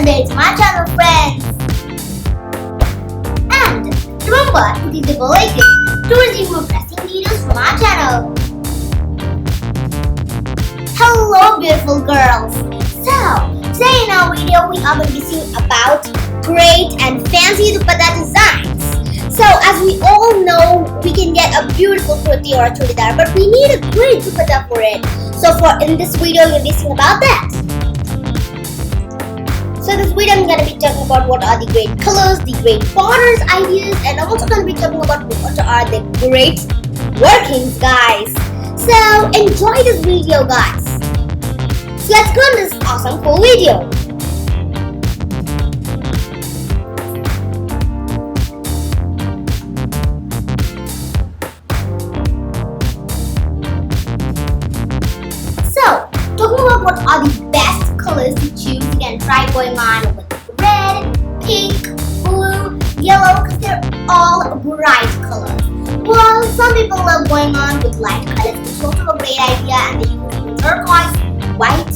update to my channel, friends. And remember to click the bell icon to receive more interesting videos from our channel. Hello beautiful girls. So today in our video we are going to be seeing about great and fancy dupatta designs. So as we all know, we can get a beautiful kurti or a chudidar, but we need a great dupatta for it. So in this video we'll be seeing about that. So this video I'm going to be talking about what are the great colors, the great borders ideas, and I'm also going to be talking about what are the great workings, guys. So enjoy this video, guys. So let's go on this awesome cool video. So talking about what are the best colors to choose, you can try going on with red, pink, blue, yellow, because they're all bright colors. Well, some people love going on with light colors, which is also a great idea, and they use turquoise, white,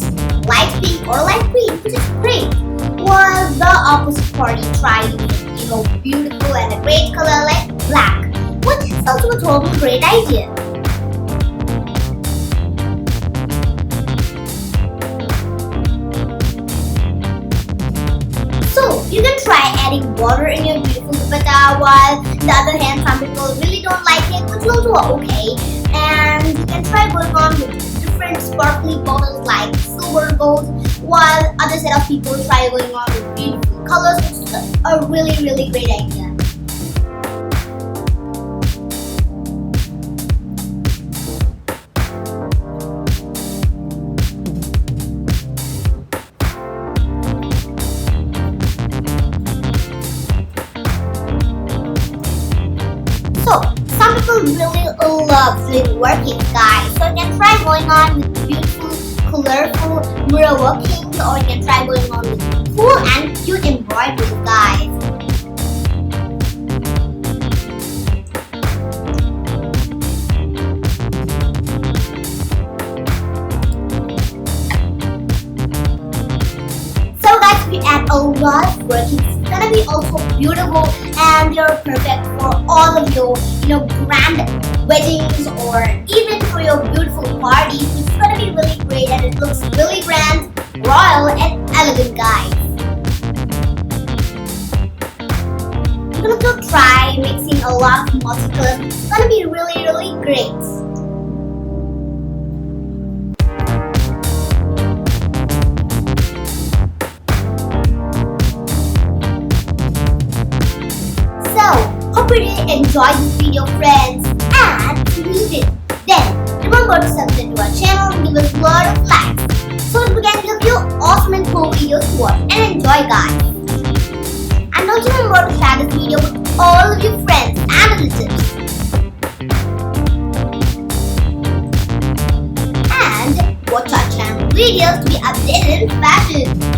light pink, or light green, which is great. While the opposite party try using, beautiful and a great color like black, which is also a totally great idea. So you can try adding border in your beautiful dupatta, while on the other hand some people really don't like it, which is also okay. And you can try going on with different sparkly borders like silver, gold, while other set of people try going on with beautiful colors, which is a really great idea. So, some people really love doing working, guys. So you can try going on with beautiful, colorful mirror workings, or you can try going on with cool and cute embroidery, guys. So guys, we add a lot of workings. It's gonna be also beautiful, and they're perfect for all of your grand weddings or even for your beautiful parties. It's gonna be really great, and it looks really grand, royal, and elegant, guys. You're gonna try mixing a lot of multicolors. It's gonna be really great. Hope you really enjoyed this video, friends, and if you did, then remember to subscribe to our channel and give us a lot of likes so that we can give you awesome and cool videos to watch and enjoy, guys. And don't remember to share this video with all of your friends and relatives. And watch our channel videos to be updated in fashion.